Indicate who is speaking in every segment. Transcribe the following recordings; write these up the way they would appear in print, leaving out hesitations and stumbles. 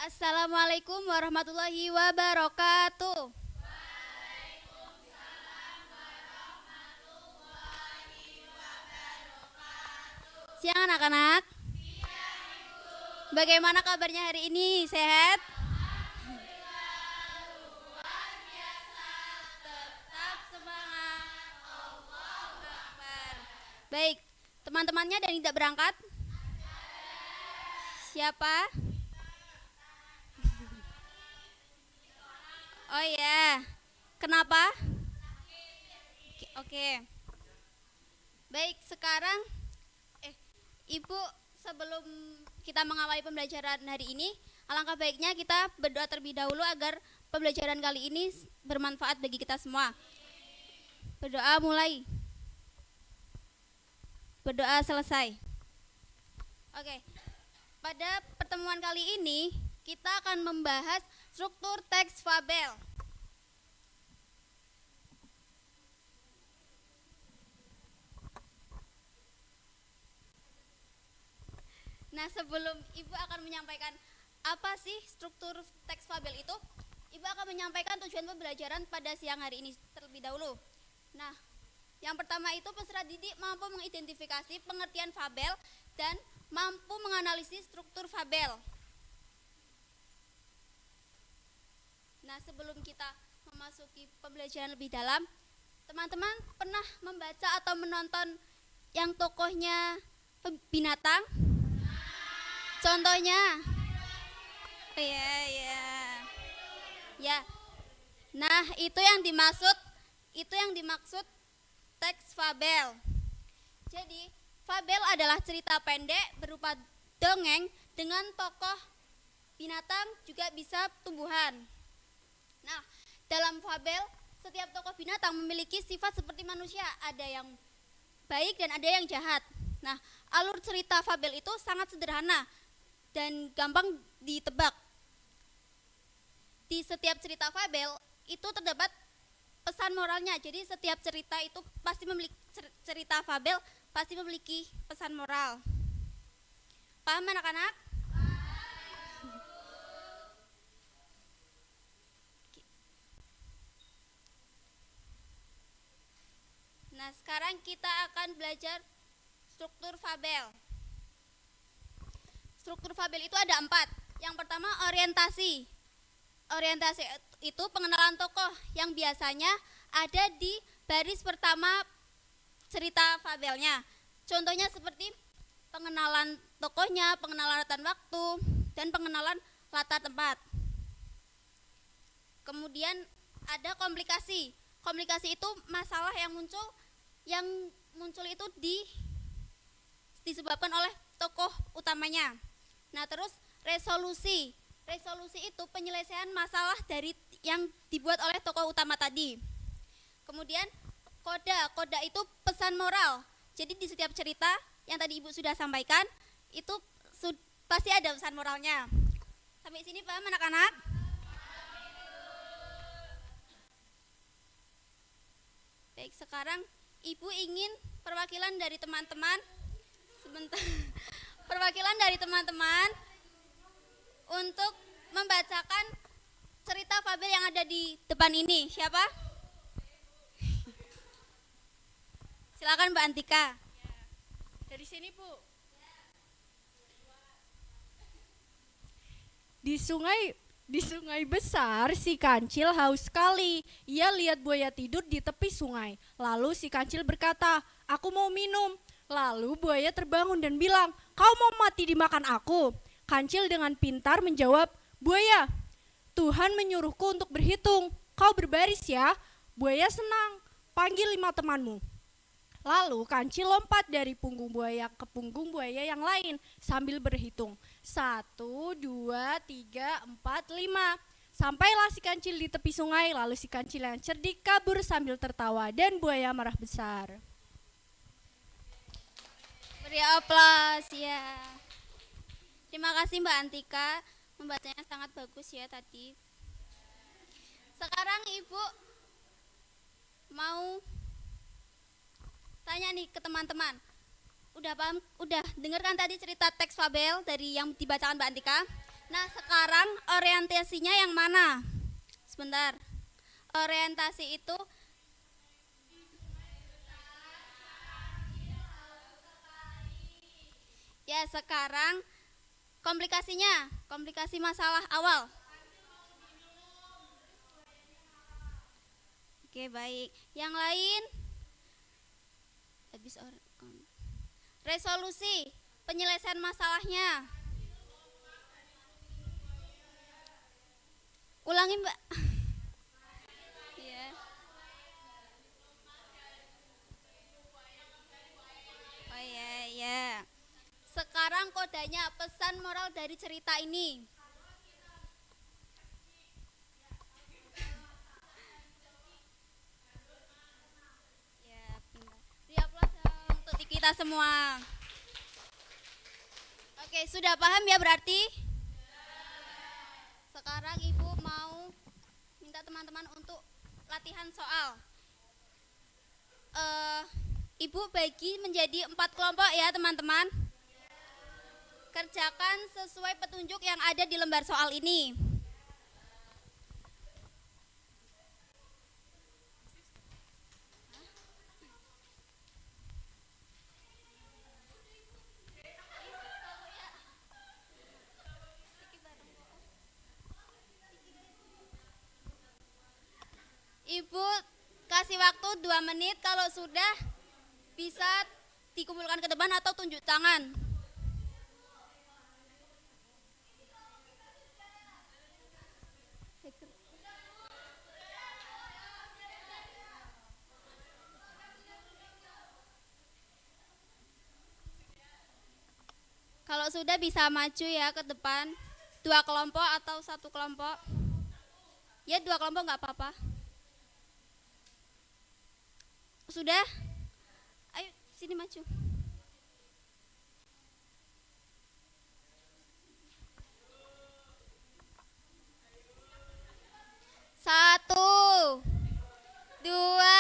Speaker 1: Assalamualaikum warahmatullahi wabarakatuh. Siang anak-anak. Bagaimana kabarnya hari ini? Sehat? Tetap semangat. Akbar. Baik, teman-temannya dan tidak berangkat? Siapa? Oh ya. Kenapa? Oke. Baik, sekarang Ibu, sebelum kita mengawali pembelajaran hari ini, alangkah baiknya kita berdoa terlebih dahulu agar pembelajaran kali ini bermanfaat bagi kita semua. Berdoa mulai. Berdoa selesai. Oke. Pada pertemuan kali ini kita akan membahas struktur teks fabel. Nah, sebelum Ibu akan menyampaikan apa sih struktur teks fabel itu, Ibu akan menyampaikan tujuan pembelajaran pada siang hari ini terlebih dahulu. Nah, yang pertama itu peserta didik mampu mengidentifikasi pengertian fabel dan mampu menganalisis struktur fabel. Nah, sebelum kita memasuki pembelajaran lebih dalam, teman-teman pernah membaca atau menonton yang tokohnya binatang? Contohnya? Ya. Nah, itu yang dimaksud teks fabel. Jadi, fabel adalah cerita pendek berupa dongeng dengan tokoh binatang juga bisa tumbuhan. Nah, dalam fabel setiap tokoh binatang memiliki sifat seperti manusia, ada yang baik dan ada yang jahat. Nah, alur cerita fabel itu sangat sederhana dan gampang ditebak. Di setiap cerita fabel itu terdapat pesan moralnya. Jadi setiap cerita itu pasti memiliki cerita fabel pasti memiliki pesan moral. Paham anak-anak? Nah, sekarang kita akan belajar struktur fabel. Struktur fabel itu ada 4. Yang pertama orientasi. Orientasi itu pengenalan tokoh yang biasanya ada di baris pertama cerita fabelnya. Contohnya seperti pengenalan tokohnya, pengenalan latar waktu, dan pengenalan latar tempat. Kemudian ada komplikasi. Komplikasi itu masalah yang muncul itu disebabkan oleh tokoh utamanya. Nah, terus resolusi. Resolusi itu penyelesaian masalah dari yang dibuat oleh tokoh utama tadi. Kemudian koda. Koda itu pesan moral. Jadi di setiap cerita yang tadi Ibu sudah sampaikan itu pasti ada pesan moralnya. Sampai sini paham anak-anak? Baik, sekarang Ibu ingin perwakilan dari teman-teman perwakilan dari teman-teman untuk membacakan cerita fabel yang ada di depan ini. Siapa? Silakan Mbak Antika.
Speaker 2: Dari sini, Bu. Di sungai besar, si kancil haus sekali. Ia lihat buaya tidur di tepi sungai. Lalu si kancil berkata, "Aku mau minum." Lalu buaya terbangun dan bilang, "Kau mau mati dimakan aku?" Kancil dengan pintar menjawab, "Buaya, Tuhan menyuruhku untuk berhitung. Kau berbaris ya." Buaya senang. "Panggil 5 temanmu." Lalu kancil lompat dari punggung buaya ke punggung buaya yang lain sambil berhitung. 1, 2, 3, 4, 5. Sampailah si kancil di tepi sungai, lalu si kancil yang cerdik kabur sambil tertawa dan buaya marah besar.
Speaker 1: Beri aplaus ya. Terima kasih Mbak Antika, membacanya sangat bagus ya tadi. Sekarang Ibu mau tanya nih ke teman-teman. Udah paham? Udah dengarkan tadi cerita teks fabel dari yang dibacakan Mbak Antika? Nah, sekarang orientasinya yang mana? Sebentar. Orientasi itu ya sekarang komplikasinya, komplikasi masalah awal. Oke, baik. Yang lain? Habis resolusi penyelesaian masalahnya. Ulangi, Mbak. Iya. Oh iya, iya. Sekarang kodanya pesan moral dari cerita ini. Ya, pindah. Beri aplaus dong untuk kita semua. Oke, sudah paham ya berarti? Sekarang Ibu mau minta teman-teman untuk latihan soal. Ibu bagi menjadi 4 kelompok ya teman-teman. Kerjakan sesuai petunjuk yang ada di lembar soal ini. Ibu kasih waktu 2 menit, kalau sudah bisa dikumpulkan ke depan atau tunjuk tangan. Kalau sudah bisa maju ya ke depan. 2 kelompok atau 1 kelompok. Ya 2 kelompok nggak apa-apa. Sudah? Ayo sini maju. Satu, dua.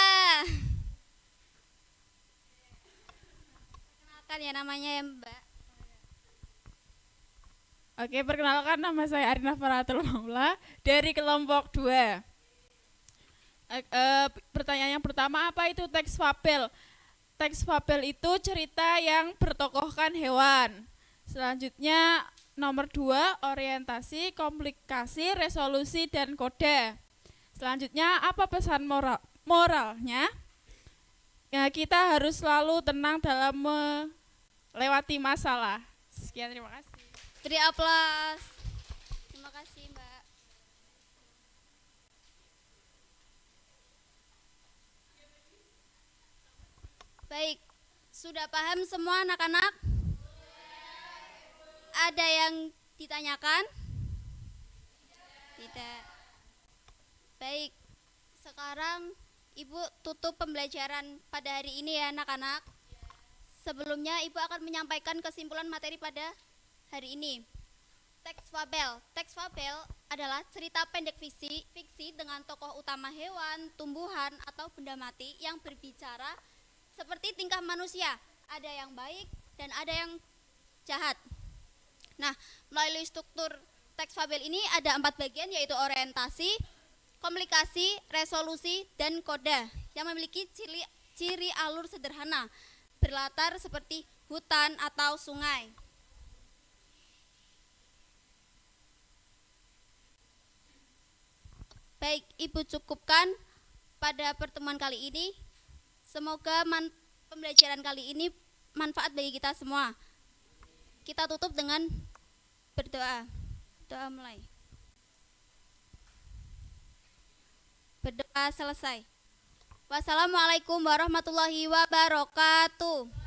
Speaker 1: Kenalkan ya namanya ya Mbak.
Speaker 3: Oke, perkenalkan nama saya Arina Faratul Maula dari kelompok 2. Pertanyaan yang pertama, apa itu teks fabel? Teks fabel itu cerita yang bertokohkan hewan. Selanjutnya nomor 2, orientasi, komplikasi, resolusi, dan kode. Selanjutnya apa pesan moralnya? Ya, kita harus selalu tenang dalam melewati masalah. Sekian, terima kasih.
Speaker 1: Beri aplaus. Terima kasih Mbak. Baik, sudah paham semua anak-anak? Ada yang ditanyakan? Tidak. Baik, sekarang Ibu tutup pembelajaran pada hari ini ya anak-anak. Sebelumnya Ibu akan menyampaikan kesimpulan materi pada hari ini. Teks fabel. Teks fabel adalah cerita pendek fiksi dengan tokoh utama hewan, tumbuhan, atau benda mati yang berbicara seperti tingkah manusia. Ada yang baik dan ada yang jahat. Nah, melalui struktur teks fabel ini ada 4 bagian, yaitu orientasi, komplikasi, resolusi, dan kode yang memiliki ciri alur sederhana, berlatar seperti hutan atau sungai. Baik, Ibu cukupkan pada pertemuan kali ini. Semoga pembelajaran kali ini manfaat bagi kita semua. Kita tutup dengan berdoa. Doa mulai. Berdoa selesai. Wassalamualaikum warahmatullahi wabarakatuh.